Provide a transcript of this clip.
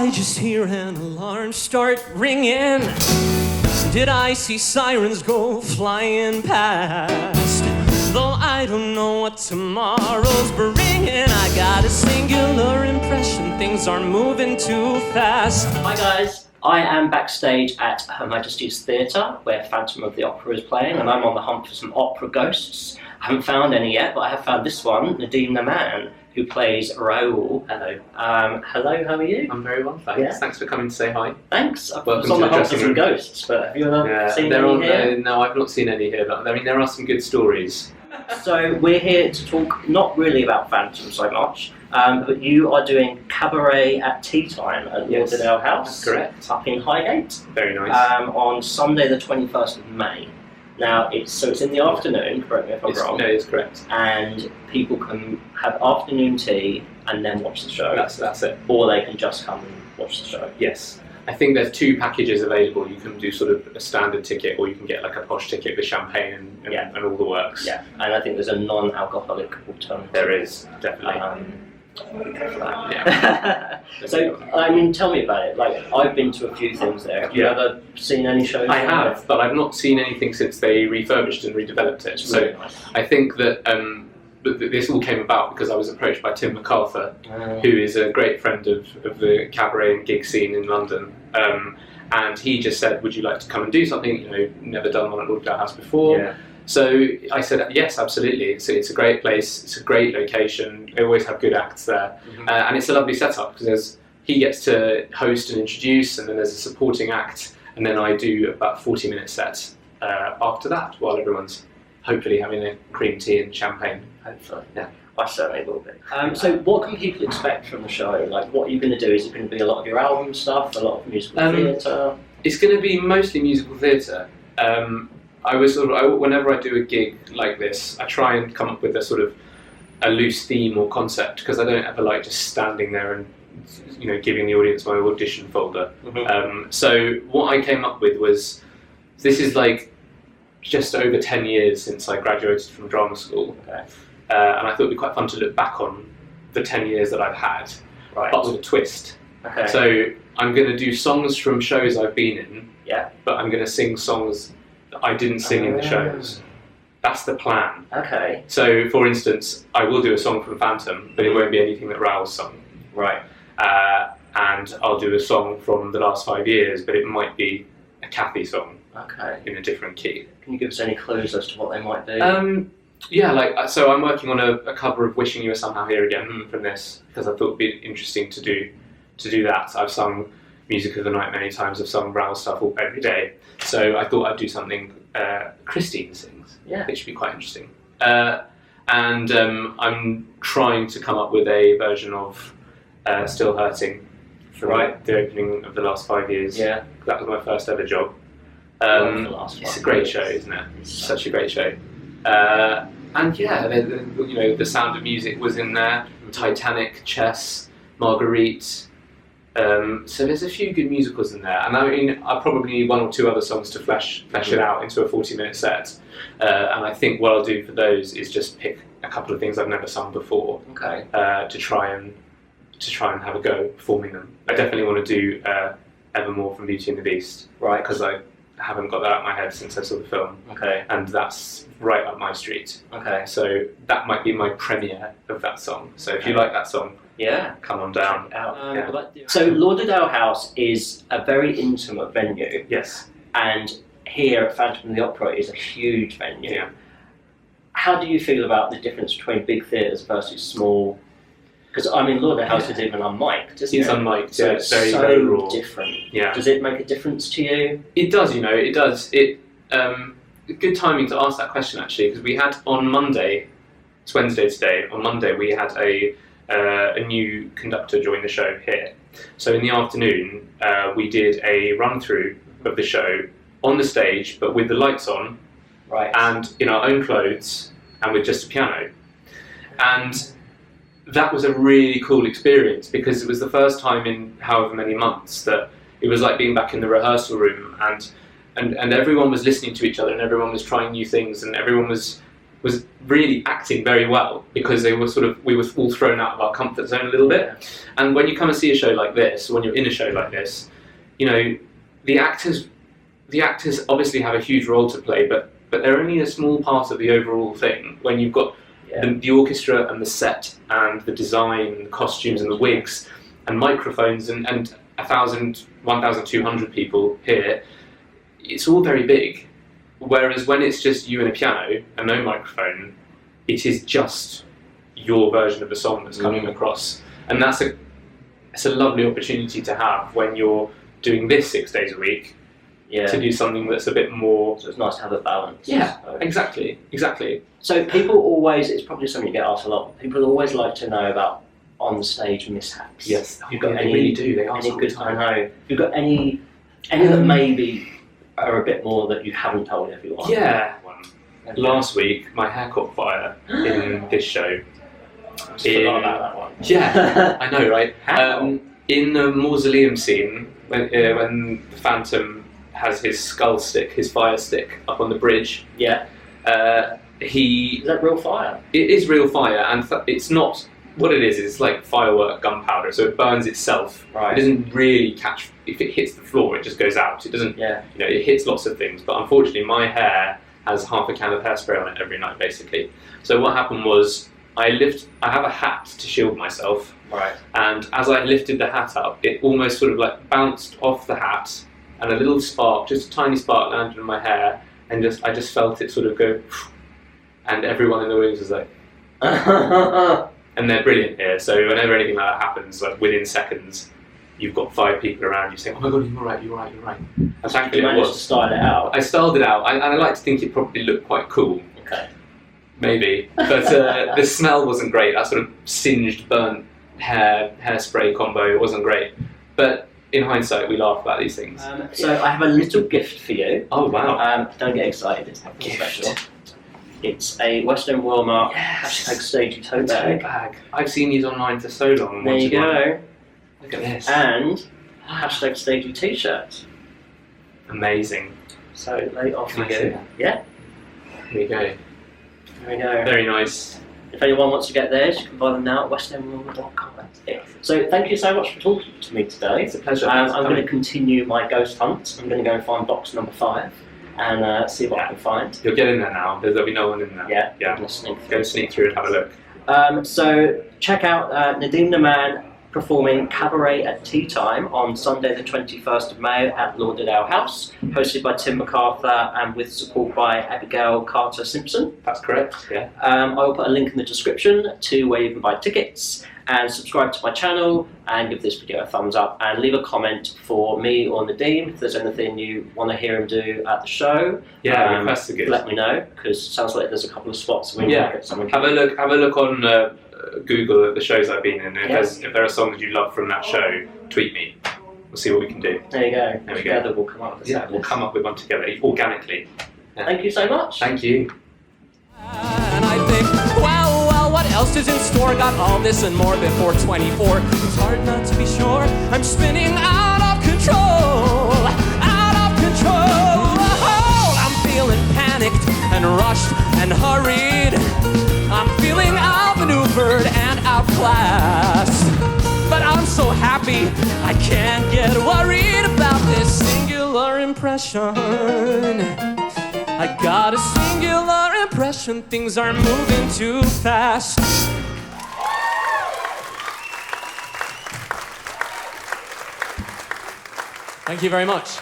I just hear an alarm start ringing? Did I see sirens go flying past? Though I don't know what tomorrow's bringing, I got a singular impression things are moving too fast. Hi guys, I am backstage at Her Majesty's Theatre where Phantom of the Opera is playing, and I'm on the hunt for some opera ghosts. I haven't found any yet, but I have found this one, Nadim Naaman, who plays Raoul. Hello. Hello, how are you? I'm very well, thanks. Yeah. Thanks for coming to say hi. Thanks. I was on the hunt for some ghosts, but have you ever seen any here? No, I've not seen any here, but I mean, there are some good stories. So we're here to talk not really about Phantom so much, but you are doing Cabaret at tea time at Lauderdale House. That's correct. Up in Highgate. Very nice. On Sunday the 21st of May. Now, it's in the afternoon, correct me if I'm wrong. No, it's correct. And people can have afternoon tea and then watch the show. That's it. Or they can just come and watch the show. Yes. I think there's two packages available. You can do sort of a standard ticket, or you can get like a posh ticket with champagne and all the works. Yeah, and I think there's a non-alcoholic alternative. There is, definitely. Yeah. So, I mean, tell me about it. Like, I've been to a few things there. Have you ever seen any shows? I have, but I've not seen anything since they refurbished and redeveloped it. So really nice. I think that this all came about because I was approached by Tim MacArthur, who is a great friend of the cabaret and gig scene in London. And he just said, would you like to come and do something? You know, never done one at Lauderdale House before. Yeah. So I said, yes, absolutely. It's a great place, it's a great location, they always have good acts there. And it's a lovely setup because he gets to host and introduce, and then there's a supporting act, and then I do about 40-minute set after that while everyone's hopefully having a cream tea and champagne. Hopefully, yeah. I certainly will be. So what can people expect from the show? Like, what are you going to do? Is it going to be a lot of your album stuff, a lot of musical theatre? It's going to be mostly musical theatre. Whenever I do a gig like this, I try and come up with a sort of a loose theme or concept, because I don't ever like just standing there and giving the audience my audition folder. So what I came up with was, this is like just over 10 years since I graduated from drama school, and I thought it'd be quite fun to look back on the 10 years that I've had, but with a twist. So I'm going to do songs from shows I've been in, but I'm going to sing songs that I didn't sing in the shows. That's the plan. So, for instance, I will do a song from Phantom, but it won't be anything that Raoul's sung. And I'll do a song from the last 5 years, but it might be a Kathy song in a different key. Can you give us any clues as to what they might be? So I'm working on a cover of Wishing You Were Somehow Here Again from this, because I thought it'd be interesting to do that. I've sung Music of the Night many times, I've sung Raoul stuff every day, so I thought I'd do something Christine sings, which should be quite interesting. And I'm trying to come up with a version of Still Hurting from the opening of the last 5 years. That was my first ever job. It's a great show, isn't it? It's such a great show. And the Sound of Music was in there, Titanic, Chess, Marguerite. So there's a few good musicals in there, and I mean, I probably need one or two other songs to flesh it out into a 40-minute set. And I think what I'll do for those is just pick a couple of things I've never sung before, to try and have a go performing them. I definitely want to do Evermore from Beauty and the Beast, because I haven't got that out of my head since I saw the film, and that's right up my street. So that might be my premiere of that song. So if you like that song, come on down. So Lauderdale House is a very intimate venue. And here at Phantom of the Opera is a huge venue. How do you feel about the difference between big theatres versus small? Because I mean, Lauderdale House is even unmiked, isn't it? It's unmiked, so it's very so different. Does it make a difference to you? It does, it does. Good timing to ask that question, actually, because we had on Monday, it's Wednesday today, on Monday we had a new conductor join the show here. So in the afternoon, we did a run-through of the show on the stage, but with the lights on, and in our own clothes, and with just a piano. And that was a really cool experience, because it was the first time in however many months that it was like being back in the rehearsal room, and everyone was listening to each other, and everyone was trying new things, and everyone was was really acting very well because we were all thrown out of our comfort zone a little bit. And when you come and see a show like this, when you're in a show like this, you know, the actors obviously have a huge role to play, but they're only a small part of the overall thing. When you've got the orchestra and the set and the design, the costumes and the wigs and microphones and 1,200 people here, it's all very big. Whereas when it's just you and a piano and no microphone, it is just your version of the song that's coming across. And it's a lovely opportunity to have when you're doing this 6 days a week, to do something that's a bit more... So it's nice to have a balance. Yeah, exactly. So people always, it's probably something you get asked a lot, people always like to know about on-stage mishaps. Yes, you've got they really do. They ask any all good, the time. I know. You've got any that maybe are a bit more that you haven't told everyone? Yeah. Last week, my hair caught fire in this show. I forgot about that one. Yeah, I know, right? How? In the mausoleum scene, when the Phantom has his skull stick, his fire stick, up on the bridge. Yeah. Is that real fire? It is real fire, and it's not. What it is, it's like firework gunpowder, so it burns itself. Right. It doesn't really catch. If it hits the floor, it just goes out. It doesn't. Yeah. You know, it hits lots of things, but unfortunately, my hair has half a can of hairspray on it every night, basically. So what happened was, I have a hat to shield myself. Right. And as I lifted the hat up, it almost sort of like bounced off the hat, and a little spark, just a tiny spark, landed in my hair, and I just felt it sort of go, and everyone in the room was like, and they're brilliant here. So whenever anything like that happens, like within seconds, you've got 5 people around you saying, "Oh my God, you're right." And thankfully, you managed to style it out. I styled it out, and I like to think it probably looked quite cool. Okay. Maybe, but the smell wasn't great. That sort of singed, burnt hairspray combo wasn't great. But in hindsight, we laugh about these things. So I have a little gift for you. Oh wow! Don't get excited. It's nothing special. It's a Western Wilma #stagey tote bag. I've seen these online for so long. There you go. Look at this. And #stagey t-shirt. Amazing. So late off Can you I see go. that? Yeah. Here we go. There we go. Very nice. If anyone wants to get theirs, you can buy them now at westernwilma.com. That's it. So thank you so much for talking to me today. It's a pleasure. I'm going to continue my ghost hunt. I'm going to go and find box number 5 and see what I can find. You'll get in there now. There'll be no one in there. Yeah. Yeah. I'm gonna sneak through. Go sneak through and have a look. So check out Nadim Naaman performing Cabaret at Tea Time on Sunday the 21st of May at Lauderdale House, hosted by Tim MacArthur and with support by Abigail Carter Simpson. That's correct, yeah. I will put a link in the description to where you can buy tickets, and subscribe to my channel and give this video a thumbs up and leave a comment for me or Nadim if there's anything you want to hear him do at the show. Yeah, requests are good. Let me know, because it sounds like there's a couple of spots where we might get someone. Have a look on Google at the shows I've been in. If there are songs you love from that show, tweet me. We'll see what we can do. There you go. There we Together go. we'll come up with Yeah, we'll come up with one together organically. Yeah. Thank you so much. Thank you. And I think, well, what else is in store? Got all this and more before 24. It's hard not to be sure. I'm spinning out of control. I'm feeling panicked and rushed and hurried. I'm feeling outmaneuvered and outclassed. But I'm so happy I can't get worried about this singular impression. I got a singular impression things are moving too fast. Thank you very much.